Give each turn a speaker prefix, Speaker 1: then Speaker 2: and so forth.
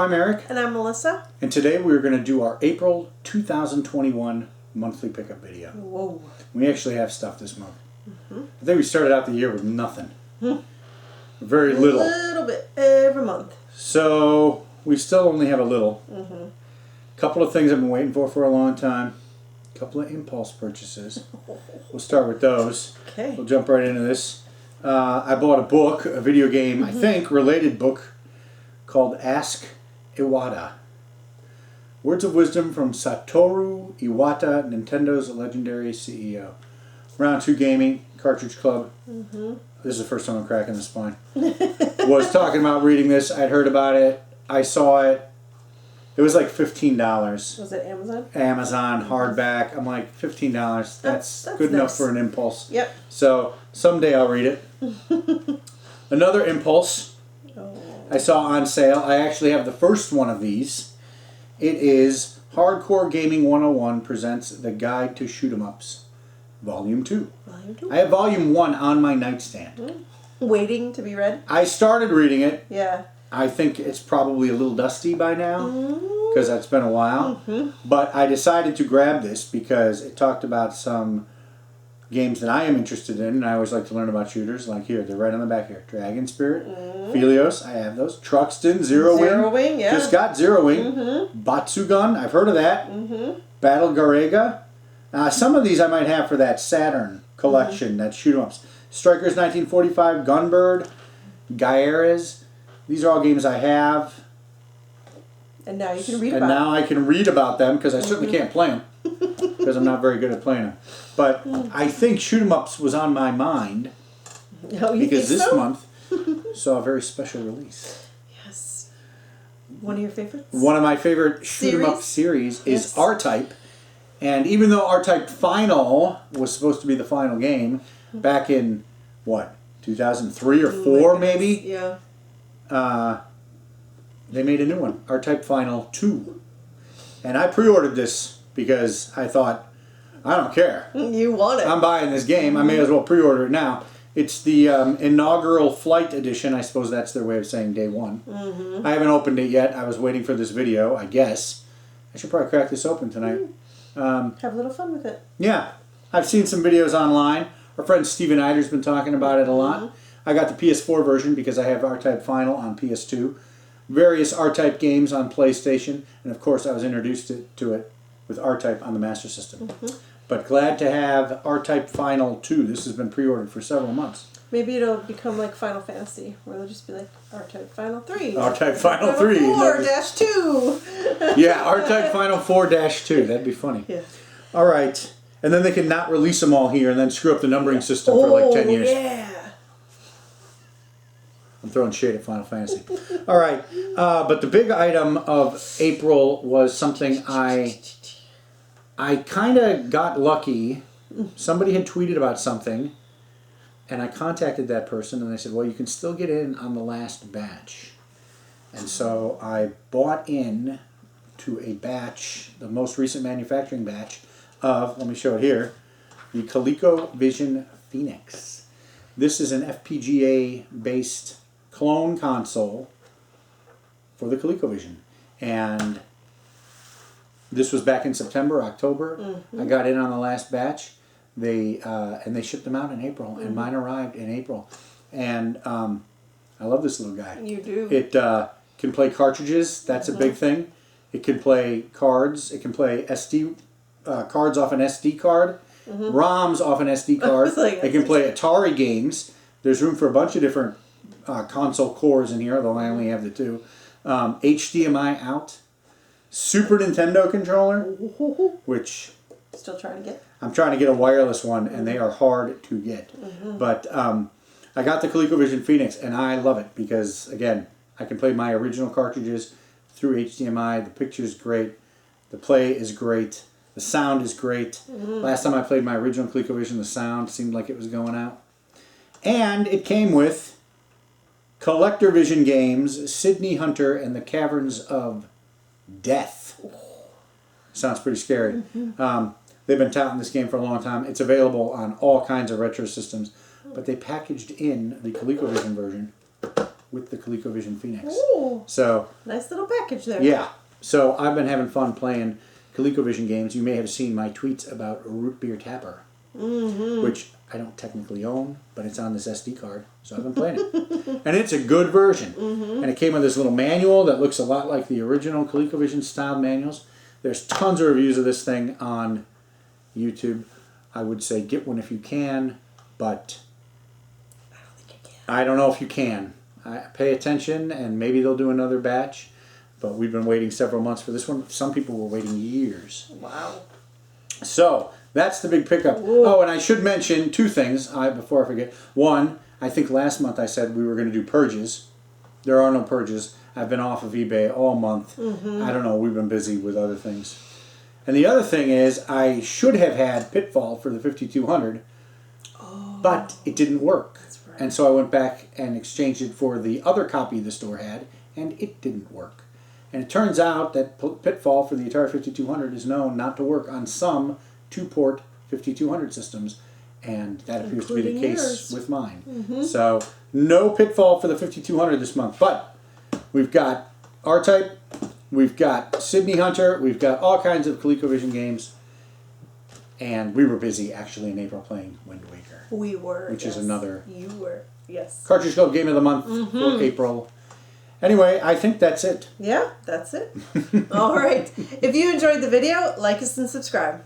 Speaker 1: I'm Eric.
Speaker 2: And I'm Melissa.
Speaker 1: And today we're going to do our April 2021 monthly pickup video.
Speaker 2: Whoa.
Speaker 1: We actually have stuff this month. I think we started out the year with nothing. Very little.
Speaker 2: A little bit every month.
Speaker 1: So we still only have a little. Couple of things I've been waiting for a long time. A couple of impulse purchases. We'll start with those.
Speaker 2: Okay.
Speaker 1: We'll jump right into this. I bought a book, a video game, I think, related book called Ask Iwata. Words of Wisdom from Satoru Iwata, Nintendo's legendary CEO. Round 2 Gaming, Cartridge Club. This is the first time I'm cracking the spine. Was talking about reading this. I'd heard about it. I saw it. It was like $15.
Speaker 2: Was it Amazon?
Speaker 1: Amazon, hardback. I'm like, $15. That's good enough for an impulse.
Speaker 2: Yep.
Speaker 1: So, someday I'll read it. Another impulse I saw on sale. I actually have the first one of these. It is Hardcore Gaming 101 presents The Guide to Shoot 'em Ups, Volume 2.
Speaker 2: Volume 2?
Speaker 1: I have Volume 1 on my nightstand.
Speaker 2: Waiting to be read?
Speaker 1: I started reading it.
Speaker 2: Yeah.
Speaker 1: I think it's probably a little dusty by now because that's been a while. But I decided to grab this because it talked about some games that I am interested in, and I always like to learn about shooters. Like here, they're right on the back here. Dragon Spirit, Phelios, I have those. Truxton, Zero Wing.
Speaker 2: Zero Wing, yeah.
Speaker 1: Just got Zero Wing. Batsugun, I've heard of that. Battle Garega. Some of these I might have for that Saturn collection, that shoot 'em ups. Strikers 1945, Gunbird, Gaeres. These are all games I have.
Speaker 2: And now you can read
Speaker 1: And
Speaker 2: about
Speaker 1: now I can read about them because I certainly can't play them because I'm not very good at playing them. But I think shoot 'em ups was on my mind
Speaker 2: Oh, you
Speaker 1: because
Speaker 2: think
Speaker 1: this
Speaker 2: so?
Speaker 1: month saw a very special release.
Speaker 2: Yes. One of your favorites?
Speaker 1: One of my favorite shoot 'em up series is R-Type. And even though R-Type Final was supposed to be the final game back in, what, 2003 or 4 maybe?
Speaker 2: Yeah.
Speaker 1: They made a new one, R-Type Final 2. And I pre-ordered this because I thought, I don't care.
Speaker 2: You want it.
Speaker 1: I'm buying this game. I may as well pre-order it now. It's the inaugural flight edition. I suppose that's their way of saying day one. I haven't opened it yet. I was waiting for this video, I guess. I should probably crack this open tonight.
Speaker 2: Have a little fun with it.
Speaker 1: Yeah. I've seen some videos online. Our friend Steven Eider's been talking about it a lot. I got the PS4 version because I have R-Type Final on PS2. Various R-Type games on PlayStation. And of course I was introduced to it with R-Type on the Master System. But glad to have R-Type Final 2. This has been pre-ordered for several months.
Speaker 2: Maybe it'll become like Final Fantasy, where it'll just be like R-Type Final 3.
Speaker 1: R-Type Final 3.
Speaker 2: 4-2.
Speaker 1: Yeah, R-Type Final 4-2. That'd be funny.
Speaker 2: Yeah.
Speaker 1: All right. And then they can not release them all here and then screw up the numbering system for like 10 years.
Speaker 2: Yeah.
Speaker 1: I'm throwing shade at Final Fantasy. All right. But the big item of April was something I kind of got lucky. Somebody had tweeted about something, and I contacted that person, and they said, well, you can still get in on the last batch. And so I bought in to a batch, the most recent manufacturing batch of, let me show it here, the ColecoVision Phoenix. This is an FPGA-based clone console for the ColecoVision. And this was back in September, October. I got in on the last batch. They shipped them out in April, and mine arrived in April. And I love this little guy.
Speaker 2: You do.
Speaker 1: It can play cartridges. That's a big thing. It can play cards. It can play SD cards off an SD card. ROMs off an SD card. It can play Atari games. There's room for a bunch of different console cores in here, although I only have the 2. HDMI out. Super Nintendo controller, which
Speaker 2: Still trying to get.
Speaker 1: I'm trying to get a wireless one, and they are hard to get. But I got the ColecoVision Phoenix, and I love it because, again, I can play my original cartridges through HDMI. The picture's great. The play is great. The sound is great. Last time I played my original ColecoVision, the sound seemed like it was going out. And it came with Collector Vision Games, Sydney Hunter, and the Caverns of Death. Sounds pretty scary. They've been touting this game for a long time. It's available on all kinds of retro systems, but they packaged in the ColecoVision version with the ColecoVision Phoenix.
Speaker 2: Ooh,
Speaker 1: So
Speaker 2: nice little package there.
Speaker 1: yeah, so I've been having fun playing ColecoVision games. You may have seen my tweets about Root Beer Tapper, which I don't technically own, but it's on this SD card, so I've been playing it. And it's a good version. And it came with this little manual that looks a lot like the original ColecoVision style manuals. There's tons of reviews of this thing on YouTube. I would say get one if you can, but
Speaker 2: I don't think you can.
Speaker 1: I don't know if you can. Pay attention, and maybe they'll do another batch. But we've been waiting several months for this one. Some people were waiting years.
Speaker 2: Wow.
Speaker 1: So that's the big pickup.
Speaker 2: Ooh.
Speaker 1: Oh, and I should mention two things before I forget. One, I think last month I said we were going to do purges. There are no purges. I've been off of eBay all month. I don't know. We've been busy with other things. And the other thing is I should have had Pitfall for the 5200, but it didn't work.
Speaker 2: That's right.
Speaker 1: And so I went back and exchanged it for the other copy the store had, and it didn't work. And it turns out that Pitfall for the Atari 5200 is known not to work on some 2-port 5200 systems, and that appears to be the
Speaker 2: Including
Speaker 1: case
Speaker 2: yours.
Speaker 1: with mine. So no Pitfall for the 5200 this month, but we've got R-Type, we've got Sydney Hunter, we've got all kinds of ColecoVision games, and we were busy actually in April playing Wind Waker.
Speaker 2: We were.
Speaker 1: Which
Speaker 2: yes.
Speaker 1: is another
Speaker 2: You were. Yes.
Speaker 1: Cartridge Club Game of the Month for April. Anyway, I think that's it.
Speaker 2: Yeah, that's it. All right. If you enjoyed the video, like us and subscribe.